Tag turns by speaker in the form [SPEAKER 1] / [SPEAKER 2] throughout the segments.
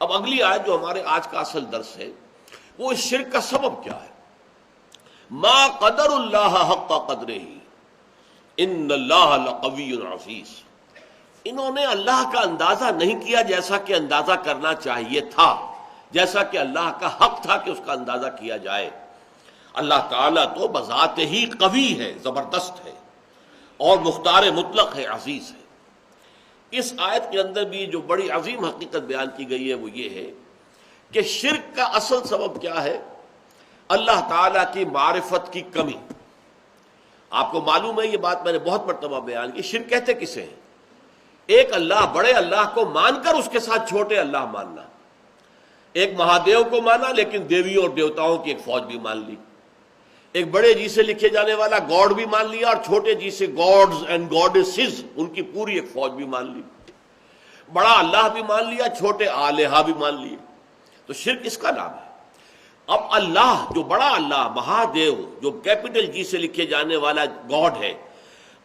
[SPEAKER 1] اب اگلی آیت جو ہمارے آج کا اصل درس ہے وہ اس شرک کا سبب کیا ہے؟ ما قدر اللہ حق قدرہ ان اللہ لقوی عزیز۔ انہوں نے اللہ کا اندازہ نہیں کیا جیسا کہ اندازہ کرنا چاہیے تھا، جیسا کہ اللہ کا حق تھا کہ اس کا اندازہ کیا جائے۔ اللہ تعالیٰ تو بذات ہی قوی ہے، زبردست ہے، اور مختار مطلق ہے، عزیز ہے۔ اس آیت کے اندر بھی جو بڑی عظیم حقیقت بیان کی گئی ہے وہ یہ ہے کہ شرک کا اصل سبب کیا ہے؟ اللہ تعالیٰ کی معرفت کی کمی۔ آپ کو معلوم ہے، یہ بات میں نے بہت مرتبہ بیان کی، شرک کہتے کسے ہیں؟ ایک اللہ، بڑے اللہ کو مان کر اس کے ساتھ چھوٹے اللہ ماننا۔ ایک مہادیو کو مانا لیکن دیویوں اور دیوتاؤں کی ایک فوج بھی مان لی۔ ایک بڑے جی سے لکھے جانے والا گاڈ بھی مان لیا، اور چھوٹے جی سے گاڈز اینڈ گاڈیسز، ان کی پوری ایک فوج بھی مان لی۔ بڑا اللہ بھی مان لیا، چھوٹے آلہہ بھی مان لیے۔ تو شرک اس کا نام ہے۔ اب اللہ جو بڑا اللہ، مہادیو، جو کیپٹل جی سے لکھے جانے والا گاڈ ہے،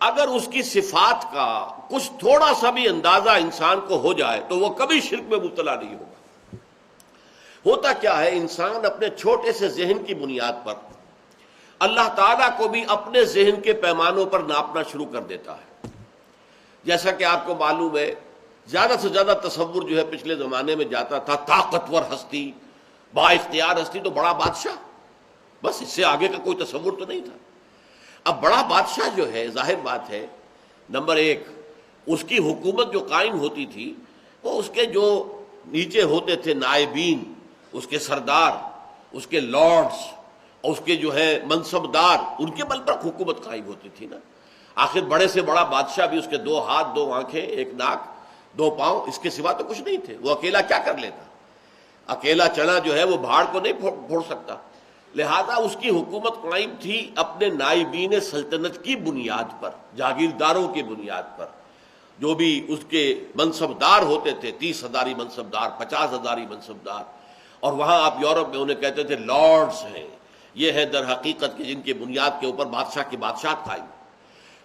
[SPEAKER 1] اگر اس کی صفات کا کچھ تھوڑا سا بھی اندازہ انسان کو ہو جائے تو وہ کبھی شرک میں مبتلا نہیں ہوگا۔ ہوتا کیا ہے، انسان اپنے چھوٹے سے ذہن کی بنیاد پر اللہ تعالیٰ کو بھی اپنے ذہن کے پیمانوں پر ناپنا شروع کر دیتا ہے۔ جیسا کہ آپ کو معلوم ہے، زیادہ سے زیادہ تصور جو ہے پچھلے زمانے میں جاتا تھا، طاقتور ہستی، با اختیار ہستی تو بڑا بادشاہ، بس اس سے آگے کا کوئی تصور تو نہیں تھا۔ اب بڑا بادشاہ جو ہے، ظاہر بات ہے، نمبر ایک، اس کی حکومت جو قائم ہوتی تھی وہ اس کے جو نیچے ہوتے تھے نائبین، اس کے سردار، اس کے لارڈز، اور اس کے جو ہے منصبدار، ان کے بل پر حکومت قائم ہوتی تھی نا۔ آخر بڑے سے بڑا بادشاہ بھی اس کے 2 ہاتھ، 2 آنکھیں، 1 ناک، 2 پاؤں، اس کے سوا تو کچھ نہیں تھے۔ وہ اکیلا کیا کر لیتا؟ اکیلا چنا جو ہے وہ بھاڑ کو نہیں پھوڑ سکتا۔ لہذا اس کی حکومت قائم تھی اپنے نائبین سلطنت کی بنیاد پر، جاگیرداروں کی بنیاد پر، جو بھی اس کے منصبدار ہوتے تھے، 30 ہزاری منصبدار، 50 ہزاری منصبدار، اور وہاں آپ یورپ میں انہیں کہتے تھے لارڈز ہیں۔ یہ ہے در حقیقت کہ جن کی بنیاد کے اوپر بادشاہ کی بادشاہت قائم۔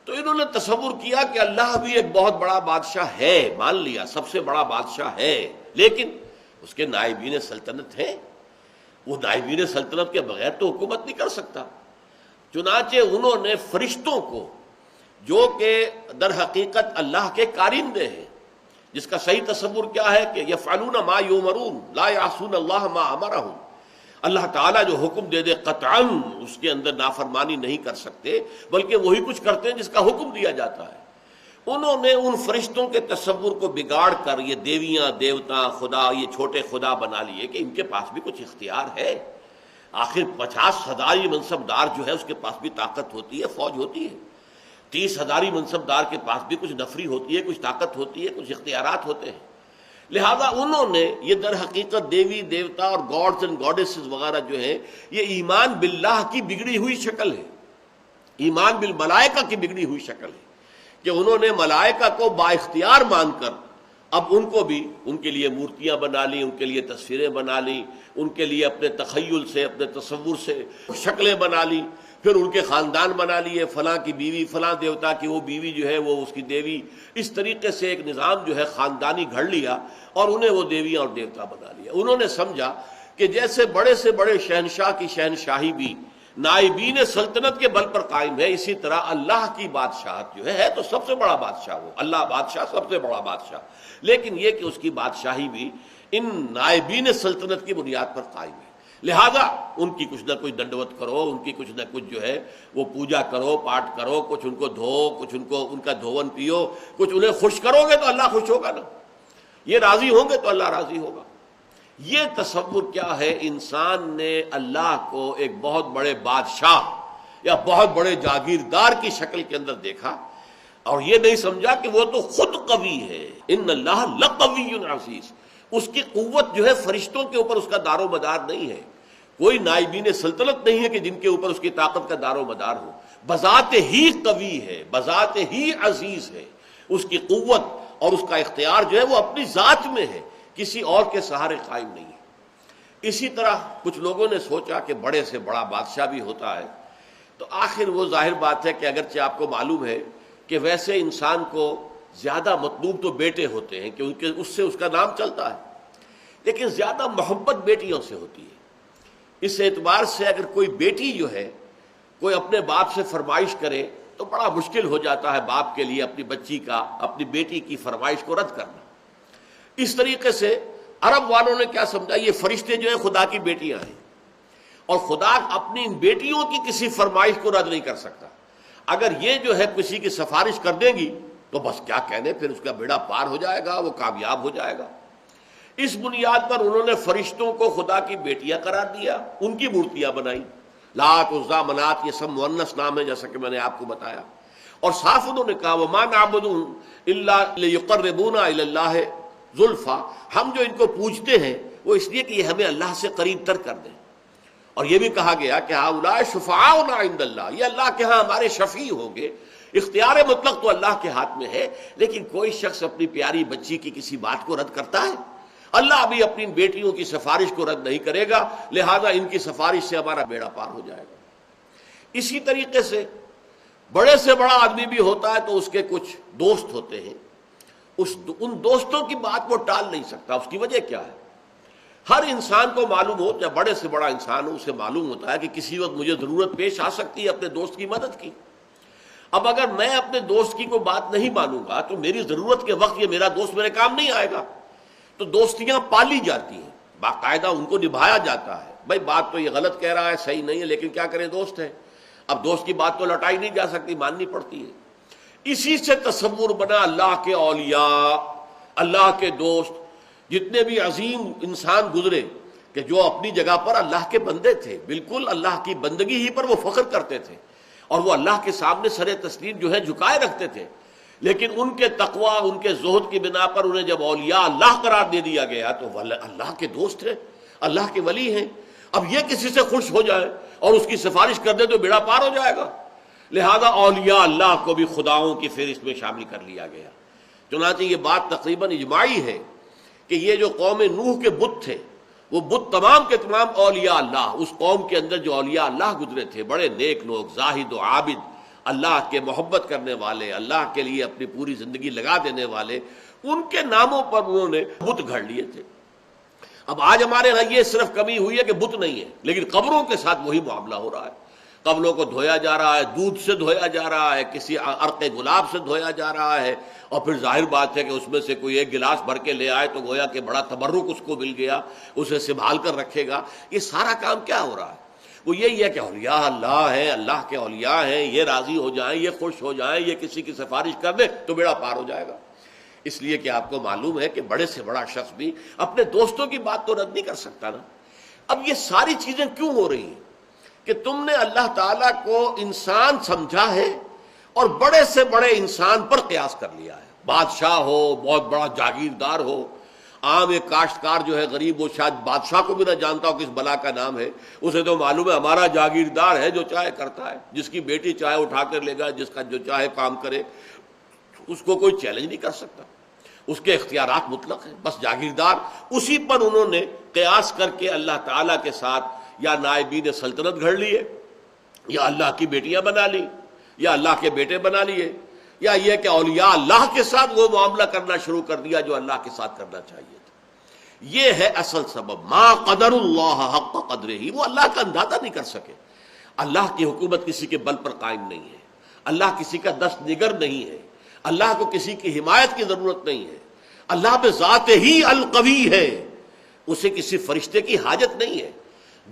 [SPEAKER 1] تو انہوں نے تصور کیا کہ اللہ بھی ایک بہت بڑا بادشاہ ہے، مان لیا سب سے بڑا بادشاہ ہے، لیکن اس کے نائبین سلطنت ہیں، وہ نائبین سلطنت کے بغیر تو حکومت نہیں کر سکتا۔ چنانچہ انہوں نے فرشتوں کو، جو کہ در حقیقت اللہ کے کارندے ہیں، جس کا صحیح تصور کیا ہے کہ یفعلون ما یؤمرون لا یعصون اللہ ما امرہم، اللہ تعالیٰ جو حکم دے دے قطعاً اس کے اندر نافرمانی نہیں کر سکتے، بلکہ وہی کچھ کرتے ہیں جس کا حکم دیا جاتا ہے۔ انہوں نے ان فرشتوں کے تصور کو بگاڑ کر یہ دیویاں، دیوتا، خدا، یہ چھوٹے خدا بنا لیے کہ ان کے پاس بھی کچھ اختیار ہے۔ آخر 50 ہزاری منصبدار جو ہے اس کے پاس بھی طاقت ہوتی ہے، فوج ہوتی ہے۔ 30 ہزاری منصبدار کے پاس بھی کچھ نفری ہوتی ہے، کچھ طاقت ہوتی ہے، کچھ اختیارات ہوتے ہیں۔ لہذا انہوں نے یہ در حقیقت دیوی، دیوتا اور گاڈز اینڈ گاڈیسز وغیرہ جو ہیں، یہ ایمان باللہ کی بگڑی ہوئی شکل ہے، ایمان بالملائکہ کی بگڑی ہوئی شکل ہے، کہ انہوں نے ملائکہ کو با اختیار مان کر اب ان کو بھی، ان کے لیے مورتیاں بنا لی، ان کے لیے تصویریں بنا لی، ان کے لیے اپنے تخیل سے، اپنے تصور سے شکلیں بنا لی، پھر ان کے خاندان بنا لیے، فلاں کی بیوی، فلاں دیوتا کی وہ بیوی جو ہے وہ اس کی دیوی، اس طریقے سے ایک نظام جو ہے خاندانی گھڑ لیا اور انہیں وہ دیویاں اور دیوتا بنا لیا۔ انہوں نے سمجھا کہ جیسے بڑے سے بڑے شہنشاہ کی شہنشاہی بھی نائبین سلطنت کے بل پر قائم ہے، اسی طرح اللہ کی بادشاہت جو ہے تو سب سے بڑا بادشاہ وہ اللہ بادشاہ، سب سے بڑا بادشاہ، لیکن یہ کہ اس کی بادشاہی بھی ان نائبین سلطنت کی بنیاد پر قائم ہے۔ لہذا ان کی کچھ نہ کچھ دنڈوت کرو، ان کی کچھ نہ کچھ جو ہے وہ پوجا کرو، پاٹ کرو، کچھ ان کو دھو، کچھ ان کا دھون پیو، کچھ انہیں خوش کرو گے تو اللہ خوش ہوگا نا، یہ راضی ہوں گے تو اللہ راضی ہوگا۔ یہ تصور کیا ہے، انسان نے اللہ کو ایک بہت بڑے بادشاہ یا بہت بڑے جاگیردار کی شکل کے اندر دیکھا، اور یہ نہیں سمجھا کہ وہ تو خود قوی ہے، ان اللہ لقوی عزیز۔ اس کی قوت جو ہے فرشتوں کے اوپر اس کا دار و مدار نہیں ہے، کوئی نائبین سلطنت نہیں ہے کہ جن کے اوپر اس کی طاقت کا دار و مدار ہو، بذات ہی قوی ہے، بذات ہی عزیز ہے۔ اس کی قوت اور اس کا اختیار جو ہے وہ اپنی ذات میں ہے، کسی اور کے سہارے قائم نہیں ہے۔ اسی طرح کچھ لوگوں نے سوچا کہ بڑے سے بڑا بادشاہ بھی ہوتا ہے، تو آخر وہ ظاہر بات ہے کہ اگرچہ آپ کو معلوم ہے کہ ویسے انسان کو زیادہ مطلوب تو بیٹے ہوتے ہیں، کیونکہ اس سے اس کا نام چلتا ہے۔ لیکن زیادہ محبت بیٹیوں سے ہوتی ہے۔ اس اعتبار سے اگر کوئی بیٹی جو ہے کوئی اپنے باپ سے فرمائش کرے تو بڑا مشکل ہو جاتا ہے باپ کے لیے اپنی بچی کا، اپنی بیٹی کی فرمائش کو رد کرنا۔ اس طریقے سے عرب والوں نے کیا سمجھا، یہ فرشتے جو ہیں خدا کی بیٹیاں ہیں، اور خدا اپنی بیٹیوں کی کسی فرمائش کو رد نہیں کر سکتا۔ اگر یہ جو ہے کسی کی سفارش کر دیں گی تو بس کیا کہنے، پھر اس کا بیڑا پار ہو جائے گا، وہ کامیاب ہو جائے گا۔ اس بنیاد پر انہوں نے فرشتوں کو خدا کی بیٹیاں قرار دیا، ان کی مورتیاں بنائی۔ لات، عزیٰ، منات یہ سب مؤنث نام ہے جیسا کہ میں نے آپ کو بتایا، اور صاف انہوں نے کہا وَمَا نَعْبُدُهُمْ إِلَّا لِيُقَرِّبُونَا إِلَى اللَّهِ زُلْفَىٰ، ہم جو ان کو پوجتے ہیں وہ اس لیے کہ یہ ہمیں اللہ سے قریب تر کر دیں۔ اور یہ بھی کہا گیا کہ هؤلاء شفعاؤنا عند اللہ، یہ اللہ کے ہاں ہمارے شفیع ہوں گے۔ اختیار مطلق تو اللہ کے ہاتھ میں ہے، لیکن کوئی شخص اپنی پیاری بچی کی کسی بات کو رد کرتا ہے؟ اللہ بھی اپنی بیٹیوں کی سفارش کو رد نہیں کرے گا، لہذا ان کی سفارش سے ہمارا بیڑا پار ہو جائے گا۔ اسی طریقے سے بڑے سے بڑا آدمی بھی ہوتا ہے تو اس کے کچھ دوست ہوتے ہیں، ان دوستوں کی بات وہ ٹال نہیں سکتا۔ اس کی وجہ کیا ہے؟ ہر انسان کو معلوم ہو، چاہے بڑے سے بڑا انسان ہو، اسے معلوم ہوتا ہے کہ کسی وقت مجھے ضرورت پیش آ سکتی ہے اپنے دوست کی مدد کی۔ اب اگر میں اپنے دوست کی کوئی بات نہیں مانوں گا تو میری ضرورت کے وقت یہ میرا دوست میرے کام نہیں آئے گا۔ تو دوستیاں پالی جاتی ہیں، باقاعدہ ان کو نبھایا جاتا ہے۔ بھائی بات تو یہ غلط کہہ رہا ہے، صحیح نہیں ہے، لیکن کیا کریں، دوست ہے۔ اب دوست کی بات تو لٹائی نہیں جا سکتی، ماننی پڑتی ہے۔ اسی سے تصور بنا اللہ کے اولیاء، اللہ کے دوست، جتنے بھی عظیم انسان گزرے کہ جو اپنی جگہ پر اللہ کے بندے تھے، بالکل اللہ کی بندگی ہی پر وہ فخر کرتے تھے، اور وہ اللہ کے سامنے سر تسلیم جو ہے جھکائے رکھتے تھے، لیکن ان کے تقوی، ان کے زہد کی بنا پر انہیں جب اولیاء اللہ قرار دے دیا گیا تو وہ اللہ کے دوست ہیں، اللہ کے ولی ہیں۔ اب یہ کسی سے خوش ہو جائے اور اس کی سفارش کر دے تو بیڑا پار ہو جائے گا، لہذا اولیاء اللہ کو بھی خداؤں کی فہرست میں شامل کر لیا گیا۔ چنانچہ یہ بات تقریباً اجماعی ہے کہ یہ جو قوم نوح کے بت تھے، وہ بت تمام کے تمام اولیاء اللہ، اس قوم کے اندر جو اولیاء اللہ گزرے تھے، بڑے نیک لوگ، زاہد و عابد، اللہ کے محبت کرنے والے، اللہ کے لیے اپنی پوری زندگی لگا دینے والے، ان کے ناموں پر انہوں نے بت گھڑ لیے تھے۔ اب آج ہمارے یہاں یہ صرف کمی ہوئی ہے کہ بت نہیں ہے، لیکن قبروں کے ساتھ وہی معاملہ ہو رہا ہے۔ قبروں کو دھویا جا رہا ہے، دودھ سے دھویا جا رہا ہے، کسی عرق گلاب سے دھویا جا رہا ہے، اور پھر ظاہر بات ہے کہ اس میں سے کوئی ایک گلاس بھر کے لے آئے تو گویا کہ بڑا تبرک اس کو مل گیا، اسے سنبھال کر رکھے گا۔ یہ سارا کام کیا ہو رہا ہے؟ وہ یہی ہے کہ اولیاء اللہ ہیں، اللہ کے اولیاء ہیں، یہ راضی ہو جائیں، یہ خوش ہو جائیں، یہ کسی کی سفارش کر دیں تو بیڑا پار ہو جائے گا۔ اس لیے کہ آپ کو معلوم ہے کہ بڑے سے بڑا شخص بھی اپنے دوستوں کی بات تو رد نہیں کر سکتا نا۔ اب یہ ساری چیزیں کیوں ہو رہی ہیں؟ کہ تم نے اللہ تعالیٰ کو انسان سمجھا ہے اور بڑے سے بڑے انسان پر قیاس کر لیا ہے۔ بادشاہ ہو، بہت بڑا جاگیردار ہو، عام ایک کاشتکار جو ہے غریب، وہ شاید بادشاہ کو بھی نہ جانتا ہو کس بلا کا نام ہے، اسے تو معلوم ہے ہمارا جاگیردار ہے، جو چاہے کرتا ہے، جس کی بیٹی چاہے اٹھا کر لے گا، جس کا جو چاہے کام کرے، اس کو کوئی چیلنج نہیں کر سکتا، اس کے اختیارات مطلق ہیں، بس جاگیردار۔ اسی پر انہوں نے قیاس کر کے اللہ تعالیٰ کے ساتھ یا نائبین سلطنت گھڑ لیے، یا اللہ کی بیٹیاں بنا لی، یا اللہ کے بیٹے بنا لیے، یا یہ کہ اولیاء اللہ کے ساتھ وہ معاملہ کرنا شروع کر دیا جو اللہ کے ساتھ کرنا چاہیے تھا۔ یہ ہے اصل سبب، ما قدر اللہ حق قدرہ، وہ اللہ کا اندازہ نہیں کر سکے۔ اللہ کی حکومت کسی کے بل پر قائم نہیں ہے، اللہ کسی کا دست نگر نہیں ہے، اللہ کو کسی کی حمایت کی ضرورت نہیں ہے، اللہ بذات ہی القوی ہے، اسے کسی فرشتے کی حاجت نہیں ہے،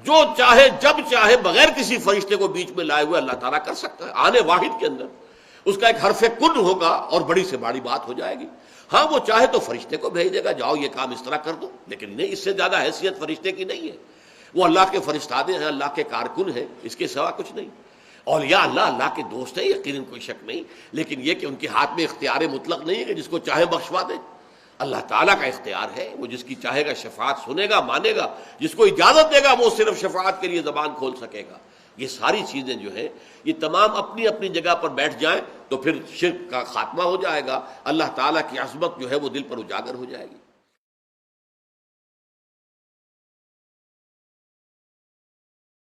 [SPEAKER 1] جو چاہے جب چاہے بغیر کسی فرشتے کو بیچ میں لائے ہوئے اللہ تعالیٰ کر سکتا ہے۔ آنے واحد کے اندر اس کا ایک حرف کن ہوگا اور بڑی سے بڑی بات ہو جائے گی۔ ہاں وہ چاہے تو فرشتے کو بھیج دے گا، جاؤ یہ کام اس طرح کر دو، لیکن نہیں، اس سے زیادہ حیثیت فرشتے کی نہیں ہے۔ وہ اللہ کے فرشتادے ہیں، اللہ کے کارکن ہیں، اس کے سوا کچھ نہیں۔ اولیاء اللہ کے دوست ہیں، یقیناً کوئی شک نہیں، لیکن یہ کہ ان کے ہاتھ میں اختیار مطلق نہیں ہے کہ جس کو چاہے بخشوا دے۔ اللہ تعالیٰ کا اختیار ہے، وہ جس کی چاہے گا شفاعت سنے گا، مانے گا، جس کو اجازت دے گا وہ صرف شفاعت کے لیے زبان کھول سکے گا۔ یہ ساری چیزیں جو ہیں یہ تمام اپنی اپنی جگہ پر بیٹھ جائیں تو پھر شرک کا خاتمہ ہو جائے گا، اللہ تعالیٰ کی عظمت جو ہے وہ دل پر اجاگر ہو جائے گی۔